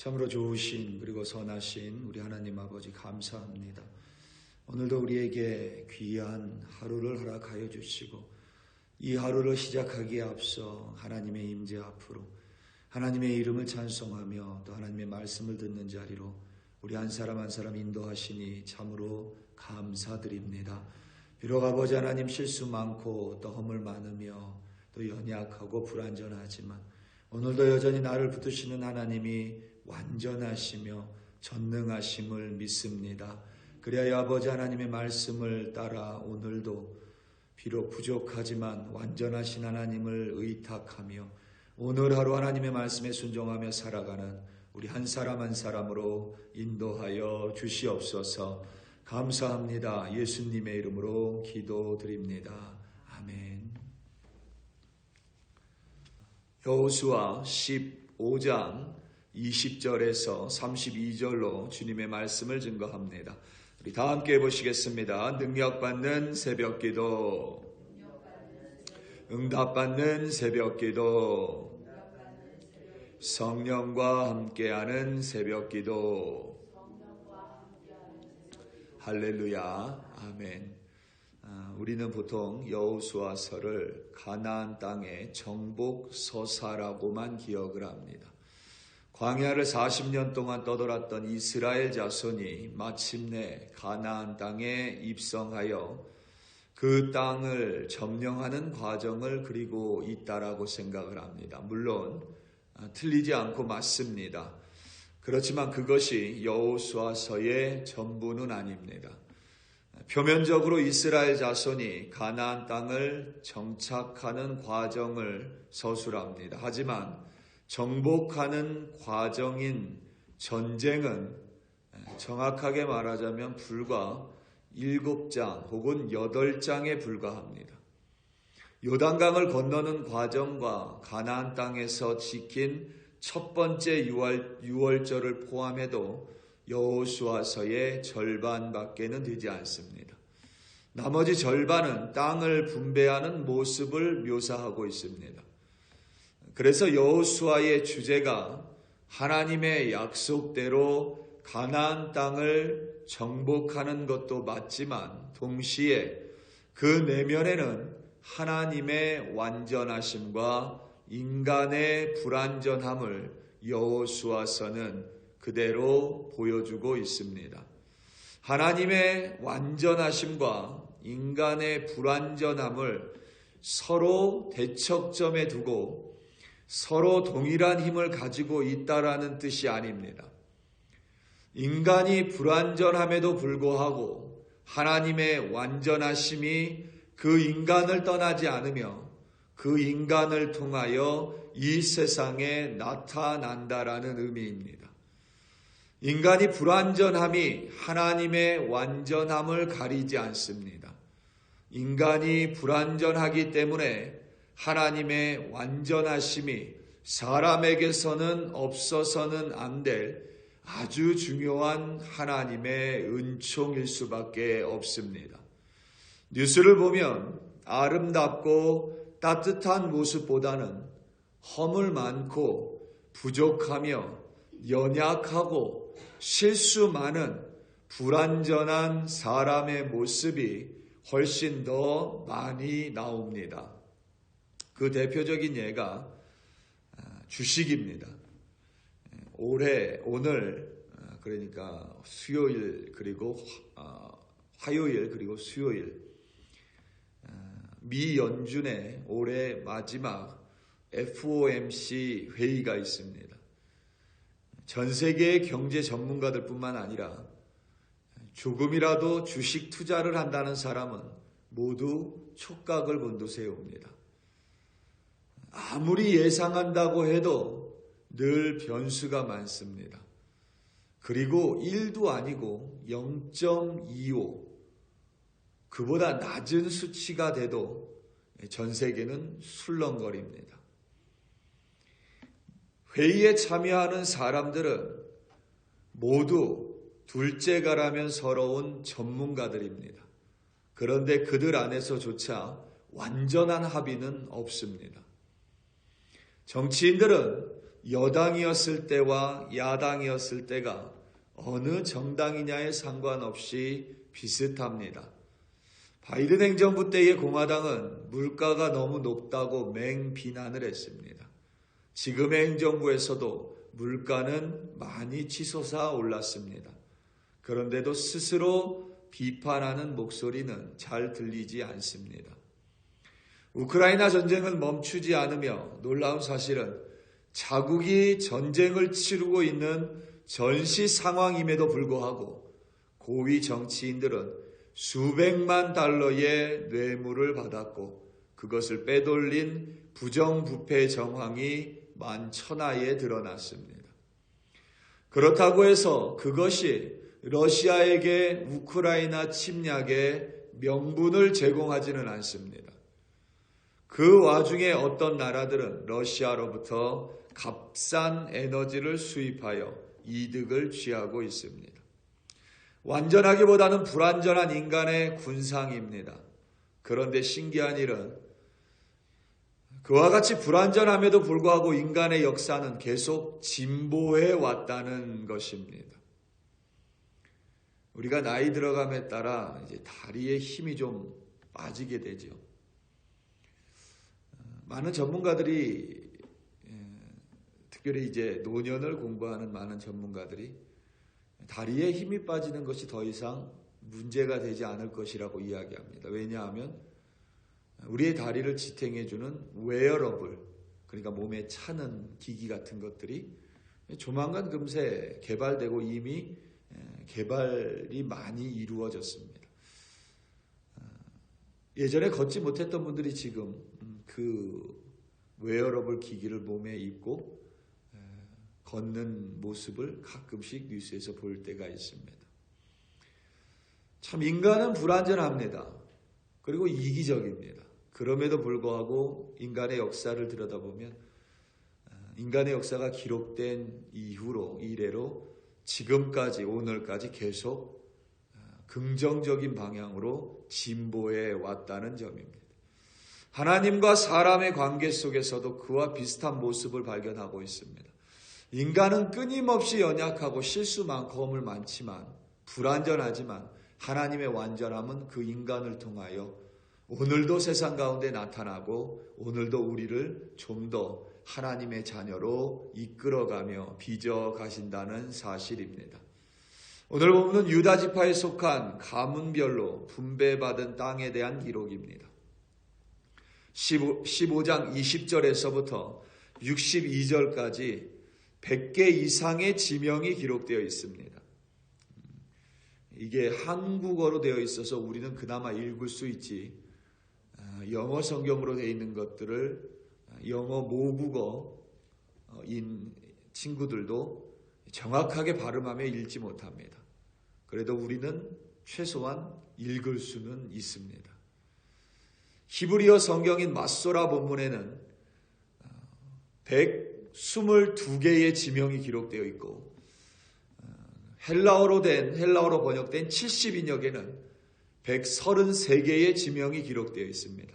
참으로 좋으신 그리고 선하신 우리 하나님 아버지 감사합니다. 오늘도 우리에게 귀한 하루를 허락하여 주시고 이 하루를 시작하기에 앞서 하나님의 임재 앞으로 하나님의 이름을 찬송하며 또 하나님의 말씀을 듣는 자리로 우리 한 사람 한 사람 인도하시니 참으로 감사드립니다. 비록 아버지 하나님 실수 많고 또 허물 많으며 또 연약하고 불완전하지만 오늘도 여전히 나를 붙드시는 하나님이 완전하시며 전능하심을 믿습니다. 그리하여 아버지 하나님의 말씀을 따라 오늘도 비록 부족하지만 완전하신 하나님을 의탁하며 오늘 하루 하나님의 말씀에 순종하며 살아가는 우리 한 사람 한 사람으로 인도하여 주시옵소서. 감사합니다. 예수님의 이름으로 기도드립니다. 아멘. 여호수아 15장 20절에서 32절로 주님의 말씀을 증거합니다. 우리 다 함께 보시겠습니다. 능력받는 새벽기도, 응답받는 새벽기도, 성령과 함께하는 새벽기도. 할렐루야. 아멘. 우리는 보통 여호수아서를 가나안 땅의 정복서사라고만 기억을 합니다. 광야를 40년 동안 떠돌았던 이스라엘 자손이 마침내 가나안 땅에 입성하여 그 땅을 점령하는 과정을 그리고 있다라고 생각을 합니다. 물론 틀리지 않고 맞습니다. 그렇지만 그것이 여호수아서의 전부는 아닙니다. 표면적으로 이스라엘 자손이 가나안 땅을 정착하는 과정을 서술합니다. 하지만 정복하는 과정인 전쟁은 정확하게 말하자면 불과 7장 혹은 8장에 불과합니다. 요단강을 건너는 과정과 가나안 땅에서 지킨 첫 번째 유월절을 포함해도 여호수아서의 절반밖에는 되지 않습니다. 나머지 절반은 땅을 분배하는 모습을 묘사하고 있습니다. 그래서 여호수아의 주제가 하나님의 약속대로 가나안 땅을 정복하는 것도 맞지만 동시에 그 내면에는 하나님의 완전하심과 인간의 불완전함을 여호수아서는 그대로 보여주고 있습니다. 하나님의 완전하심과 인간의 불완전함을 서로 대척점에 두고 서로 동일한 힘을 가지고 있다라는 뜻이 아닙니다. 인간이 불완전함에도 불구하고 하나님의 완전하심이 그 인간을 떠나지 않으며 그 인간을 통하여 이 세상에 나타난다라는 의미입니다. 인간이 불완전함이 하나님의 완전함을 가리지 않습니다. 인간이 불완전하기 때문에 하나님의 완전하심이 사람에게서는 없어서는 안 될 아주 중요한 하나님의 은총일 수밖에 없습니다. 뉴스를 보면 아름답고 따뜻한 모습보다는 허물 많고 부족하며 연약하고 실수 많은 불완전한 사람의 모습이 훨씬 더 많이 나옵니다. 그 대표적인 예가 주식입니다. 오늘 그러니까 수요일 그리고 화요일 그리고 수요일 미 연준의 올해 마지막 FOMC 회의가 있습니다. 전 세계의 경제 전문가들 뿐만 아니라 조금이라도 주식 투자를 한다는 사람은 모두 촉각을 곤두세웁니다. 아무리 예상한다고 해도 늘 변수가 많습니다. 그리고 1도 아니고 0.25 그보다 낮은 수치가 돼도 전 세계는 술렁거립니다. 회의에 참여하는 사람들은 모두 둘째가라면 서러운 전문가들입니다. 그런데 그들 안에서조차 완전한 합의는 없습니다. 정치인들은 여당이었을 때와 야당이었을 때가 어느 정당이냐에 상관없이 비슷합니다. 바이든 행정부 때의 공화당은 물가가 너무 높다고 맹비난을 했습니다. 지금의 행정부에서도 물가는 많이 치솟아 올랐습니다. 그런데도 스스로 비판하는 목소리는 잘 들리지 않습니다. 우크라이나 전쟁은 멈추지 않으며 놀라운 사실은 자국이 전쟁을 치르고 있는 전시 상황임에도 불구하고 고위 정치인들은 수백만 달러의 뇌물을 받았고 그것을 빼돌린 부정부패 정황이 만천하에 드러났습니다. 그렇다고 해서 그것이 러시아에게 우크라이나 침략의 명분을 제공하지는 않습니다. 그 와중에 어떤 나라들은 러시아로부터 값싼 에너지를 수입하여 이득을 취하고 있습니다. 완전하기보다는 불완전한 인간의 군상입니다. 그런데 신기한 일은 그와 같이 불완전함에도 불구하고 인간의 역사는 계속 진보해 왔다는 것입니다. 우리가 나이 들어감에 따라 이제 다리에 힘이 좀 빠지게 되죠. 많은 전문가들이, 특별히 이제 노년을 공부하는 많은 전문가들이 다리에 힘이 빠지는 것이 더 이상 문제가 되지 않을 것이라고 이야기합니다. 왜냐하면 우리의 다리를 지탱해주는 웨어러블, 그러니까 몸에 차는 기기 같은 것들이 조만간 금세 개발되고 이미 개발이 많이 이루어졌습니다. 예전에 걷지 못했던 분들이 지금 그 웨어러블 기기를 몸에 입고 걷는 모습을 가끔씩 뉴스에서 볼 때가 있습니다. 참 인간은 불완전합니다. 그리고 이기적입니다. 그럼에도 불구하고 인간의 역사를 들여다보면 인간의 역사가 기록된 이래로 지금까지 오늘까지 계속 긍정적인 방향으로 진보해 왔다는 점입니다. 하나님과 사람의 관계 속에서도 그와 비슷한 모습을 발견하고 있습니다. 인간은 끊임없이 연약하고 실수 많고 허물 많지만 불완전하지만 하나님의 완전함은 그 인간을 통하여 오늘도 세상 가운데 나타나고 오늘도 우리를 좀 더 하나님의 자녀로 이끌어가며 빚어가신다는 사실입니다. 오늘 본문은 유다 지파에 속한 가문별로 분배받은 땅에 대한 기록입니다. 15장 20절에서부터 62절까지 100개 이상의 지명이 기록되어 있습니다. 이게 한국어로 되어 있어서 우리는 그나마 읽을 수 있지, 영어 성경으로 되어 있는 것들을 영어 모국어인 친구들도 정확하게 발음하며 읽지 못합니다. 그래도 우리는 최소한 읽을 수는 있습니다. 히브리어 성경인 마소라 본문에는 122개의 지명이 기록되어 있고 헬라어로 번역된 70인역에는 133개의 지명이 기록되어 있습니다.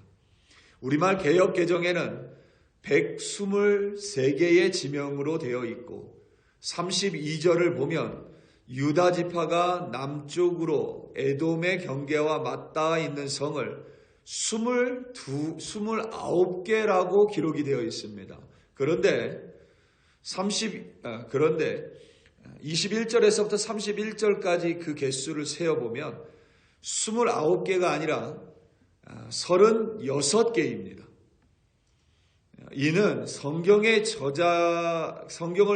우리말 개역 개정에는 123개의 지명으로 되어 있고 32절을 보면 유다 지파가 남쪽으로 에돔의 경계와 맞닿아 있는 성을 29개라고 기록이 되어 있습니다. 그런데 21절에서부터 31절까지 그 개수를 세어보면 29개가 아니라 36개입니다. 이는 성경을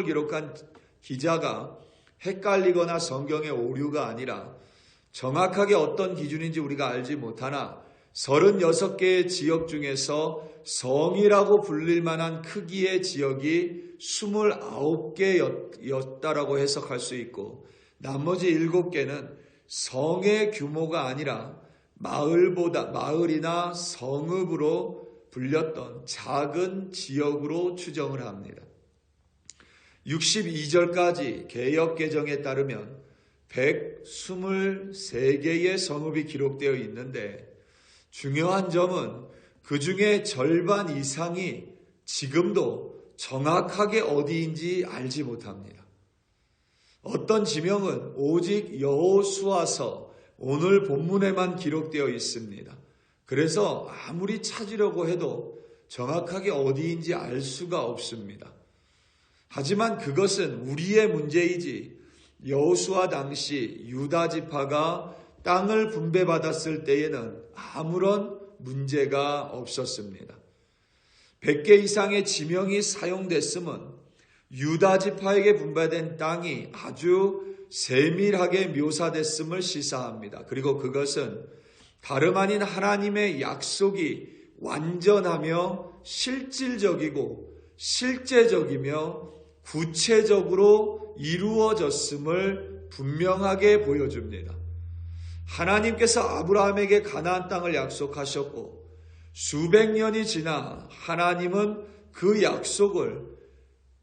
기록한 기자가 헷갈리거나 성경의 오류가 아니라 정확하게 어떤 기준인지 우리가 알지 못하나 36개의 지역 중에서 성이라고 불릴 만한 크기의 지역이 29개였다라고 해석할 수 있고 나머지 7개는 성의 규모가 아니라 마을이나 성읍으로 불렸던 작은 지역으로 추정을 합니다. 62절까지 개역 개정에 따르면 123개의 성읍이 기록되어 있는데 중요한 점은 그 중에 절반 이상이 지금도 정확하게 어디인지 알지 못합니다. 어떤 지명은 오직 여호수아서 오늘 본문에만 기록되어 있습니다. 그래서 아무리 찾으려고 해도 정확하게 어디인지 알 수가 없습니다. 하지만 그것은 우리의 문제이지 여호수아 당시 유다 지파가 땅을 분배받았을 때에는 아무런 문제가 없었습니다. 100개 이상의 지명이 사용됐음은 유다 지파에게 분배된 땅이 아주 세밀하게 묘사됐음을 시사합니다. 그리고 그것은 다름 아닌 하나님의 약속이 완전하며 실질적이고 실제적이며 구체적으로 이루어졌음을 분명하게 보여줍니다. 하나님께서 아브라함에게 가나안 땅을 약속하셨고 수백 년이 지나 하나님은 그 약속을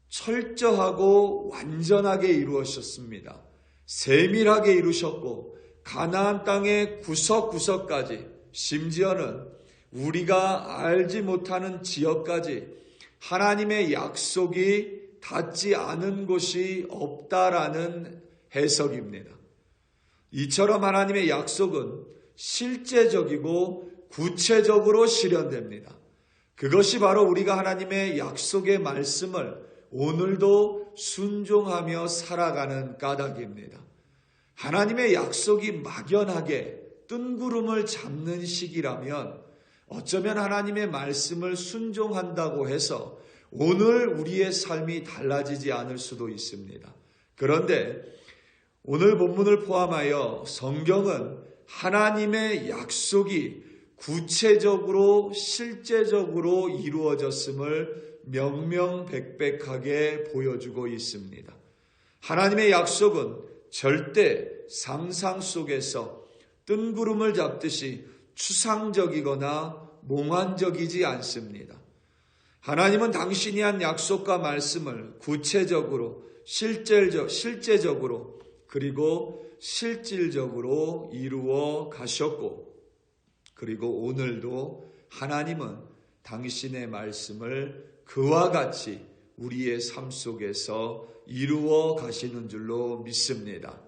철저하고 완전하게 이루었습니다. 세밀하게 이루셨고 가나안 땅의 구석구석까지 심지어는 우리가 알지 못하는 지역까지 하나님의 약속이 닿지 않은 곳이 없다라는 해석입니다. 이처럼 하나님의 약속은 실제적이고 구체적으로 실현됩니다. 그것이 바로 우리가 하나님의 약속의 말씀을 오늘도 순종하며 살아가는 까닭입니다. 하나님의 약속이 막연하게 뜬구름을 잡는 시기라면 어쩌면 하나님의 말씀을 순종한다고 해서 오늘 우리의 삶이 달라지지 않을 수도 있습니다. 그런데 오늘 본문을 포함하여 성경은 하나님의 약속이 구체적으로 실제적으로 이루어졌음을 명명백백하게 보여주고 있습니다. 하나님의 약속은 절대 상상 속에서 뜬구름을 잡듯이 추상적이거나 몽환적이지 않습니다. 하나님은 당신이 한 약속과 말씀을 구체적으로 실제적으로 그리고 실질적으로 이루어 가셨고 그리고 오늘도 하나님은 당신의 말씀을 그와 같이 우리의 삶 속에서 이루어 가시는 줄로 믿습니다.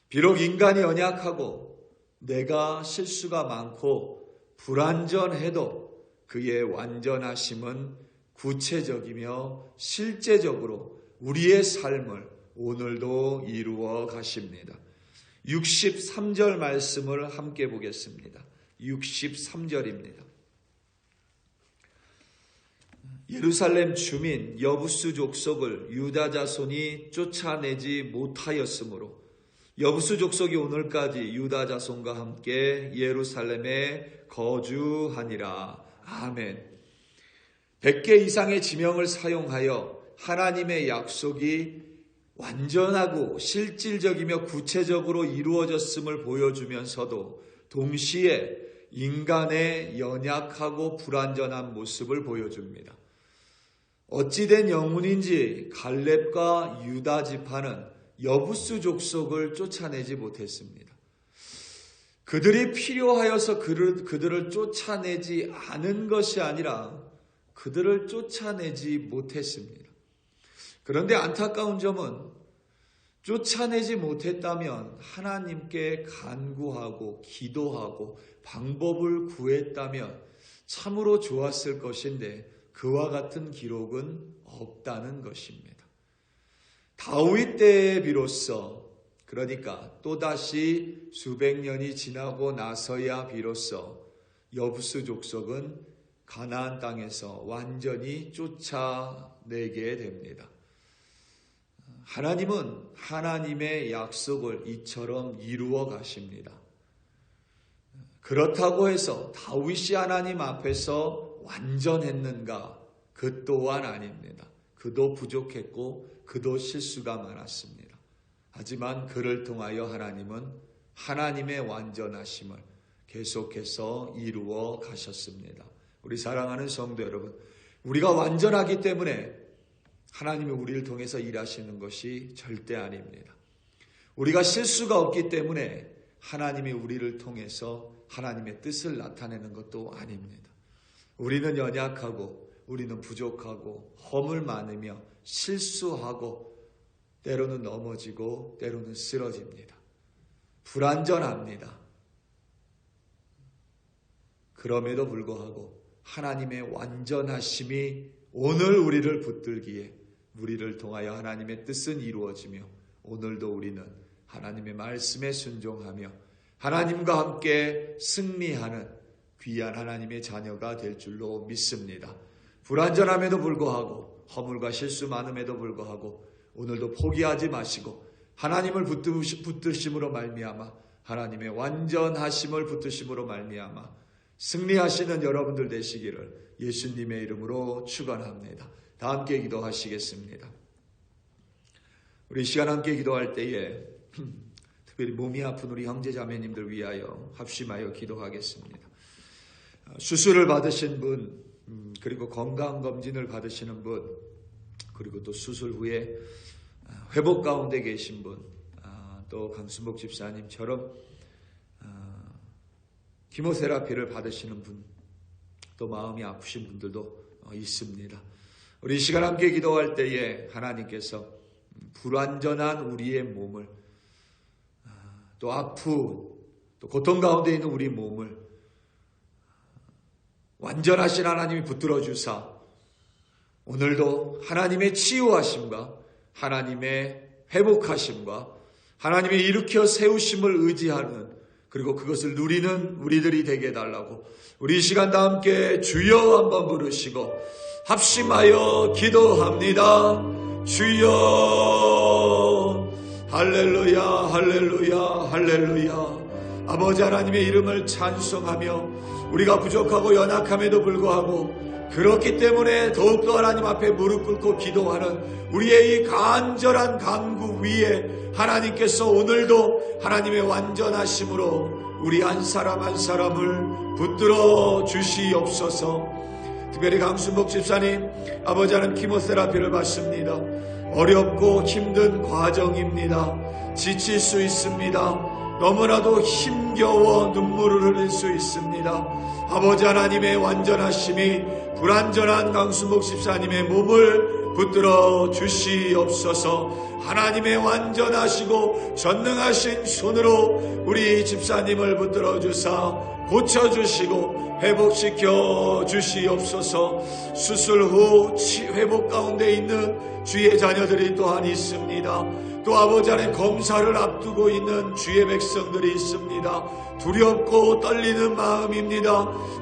비록 인간이 연약하고 내가 실수가 많고 불완전해도 그의 완전하심은 구체적이며 실제적으로 우리의 삶을 오늘도 이루어 가십니다. 63절 말씀을 함께 보겠습니다. 63절입니다. 예루살렘 주민 여부수 족속을 유다 자손이 쫓아내지 못하였으므로 여부수 족속이 오늘까지 유다 자손과 함께 예루살렘에 거주하니라. 아멘. 100개 이상의 지명을 사용하여 하나님의 약속이 완전하고 실질적이며 구체적으로 이루어졌음을 보여주면서도 동시에 인간의 연약하고 불완전한 모습을 보여줍니다. 어찌된 영문인지 갈렙과 유다 지파는 여부수 족속을 쫓아내지 못했습니다. 그들이 필요하여서 그들을 쫓아내지 않은 것이 아니라 그들을 쫓아내지 못했습니다. 그런데 안타까운 점은 쫓아내지 못했다면 하나님께 간구하고 기도하고 방법을 구했다면 참으로 좋았을 것인데 그와 같은 기록은 없다는 것입니다. 다윗 때에 비로소 그러니까 또다시 수백 년이 지나고 나서야 비로소 여부수 족속은 가나안 땅에서 완전히 쫓아내게 됩니다. 하나님은 하나님의 약속을 이처럼 이루어 가십니다. 그렇다고 해서 다윗이 하나님 앞에서 완전했는가? 그 또한 아닙니다. 그도 부족했고 그도 실수가 많았습니다. 하지만 그를 통하여 하나님은 하나님의 완전하심을 계속해서 이루어 가셨습니다. 우리 사랑하는 성도 여러분, 우리가 완전하기 때문에 하나님이 우리를 통해서 일하시는 것이 절대 아닙니다. 우리가 실수가 없기 때문에 하나님이 우리를 통해서 하나님의 뜻을 나타내는 것도 아닙니다. 우리는 연약하고 우리는 부족하고 허물 많으며 실수하고 때로는 넘어지고 때로는 쓰러집니다. 불완전합니다. 그럼에도 불구하고 하나님의 완전하심이 오늘 우리를 붙들기에 우리를 통하여 하나님의 뜻은 이루어지며 오늘도 우리는 하나님의 말씀에 순종하며 하나님과 함께 승리하는 귀한 하나님의 자녀가 될 줄로 믿습니다. 불완전함에도 불구하고 허물과 실수 많음에도 불구하고 오늘도 포기하지 마시고 하나님을 붙드심으로 말미암아 하나님의 완전하심을 붙드심으로 말미암아 승리하시는 여러분들 되시기를 예수님의 이름으로 축원합니다. 다 함께 기도하시겠습니다. 우리 시간 함께 기도할 때에 특별히 몸이 아픈 우리 형제자매님들 위하여 합심하여 기도하겠습니다. 수술을 받으신 분, 그리고 건강검진을 받으시는 분, 그리고 또 수술 후에 회복 가운데 계신 분, 또 강순복 집사님처럼 키모테라피를 받으시는 분, 또 마음이 아프신 분들도 있습니다. 우리 이 시간 함께 기도할 때에 하나님께서 불완전한 우리의 몸을, 또 아픈, 또 고통 가운데 있는 우리 몸을 완전하신 하나님이 붙들어 주사 오늘도 하나님의 치유하심과 하나님의 회복하심과 하나님의 일으켜 세우심을 의지하는, 그리고 그것을 누리는 우리들이 되게 해달라고 우리 이 시간 다 함께 주여 한번 부르시고 합심하여 기도합니다. 주여, 할렐루야, 할렐루야, 할렐루야. 아버지 하나님의 이름을 찬송하며 우리가 부족하고 연약함에도 불구하고 그렇기 때문에 더욱더 하나님 앞에 무릎 꿇고 기도하는 우리의 이 간절한 간구 위에 하나님께서 오늘도 하나님의 완전하심으로 우리 한 사람 한 사람을 붙들어 주시옵소서. 특별히 강순복 집사님, 아버지 하나님 키모테라피를 받습니다. 어렵고 힘든 과정입니다. 지칠 수 있습니다. 너무나도 힘겨워 눈물을 흘릴 수 있습니다. 아버지 하나님의 완전하심이 불완전한 강순복 집사님의 몸을 붙들어 주시옵소서. 하나님의 완전하시고 전능하신 손으로 우리 집사님을 붙들어 주사 고쳐주시고 회복시켜 주시옵소서. 수술 후 회복 가운데 있는 주의 자녀들이 또한 있습니다. 또 아버지 하나님 검사를 앞두고 있는 주의 백성들이 있습니다. 두렵고 떨리는 마음입니다.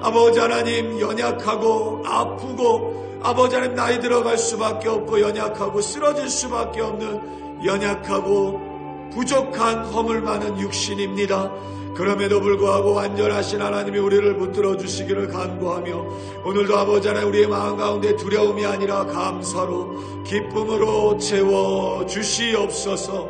아버지 하나님, 연약하고 아프고 아버지 하나님 나이 들어갈 수밖에 없고 연약하고 쓰러질 수밖에 없는 연약하고 부족한 허물 많은 육신입니다. 그럼에도 불구하고 완전하신 하나님이 우리를 붙들어 주시기를 간구하며 오늘도 아버지 하나님 우리의 마음 가운데 두려움이 아니라 감사로 기쁨으로 채워 주시옵소서.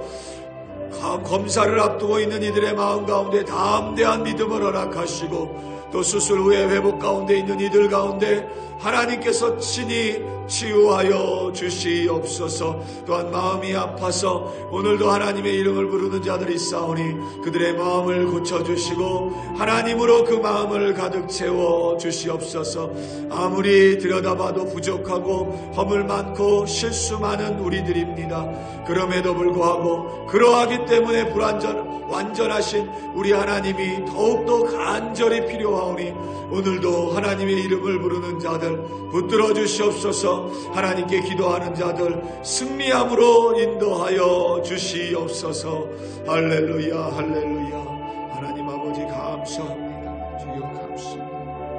검사를 앞두고 있는 이들의 마음 가운데 담대한 믿음을 허락하시고 또 수술 후에 회복 가운데 있는 이들 가운데 하나님께서 친히 치유하여 주시옵소서. 또한 마음이 아파서 오늘도 하나님의 이름을 부르는 자들이 있사오니 그들의 마음을 고쳐주시고 하나님으로 그 마음을 가득 채워 주시옵소서. 아무리 들여다봐도 부족하고 허물 많고 실수 많은 우리들입니다. 그럼에도 불구하고 그러하기 때문에 완전하신 우리 하나님이 더욱더 간절히 필요하오니 오늘도 하나님의 이름을 부르는 자들 붙들어 주시옵소서. 하나님께 기도하는 자들 승리함으로 인도하여 주시옵소서. 할렐루야, 할렐루야. 하나님 아버지 감사합니다. 주여 감사합니다.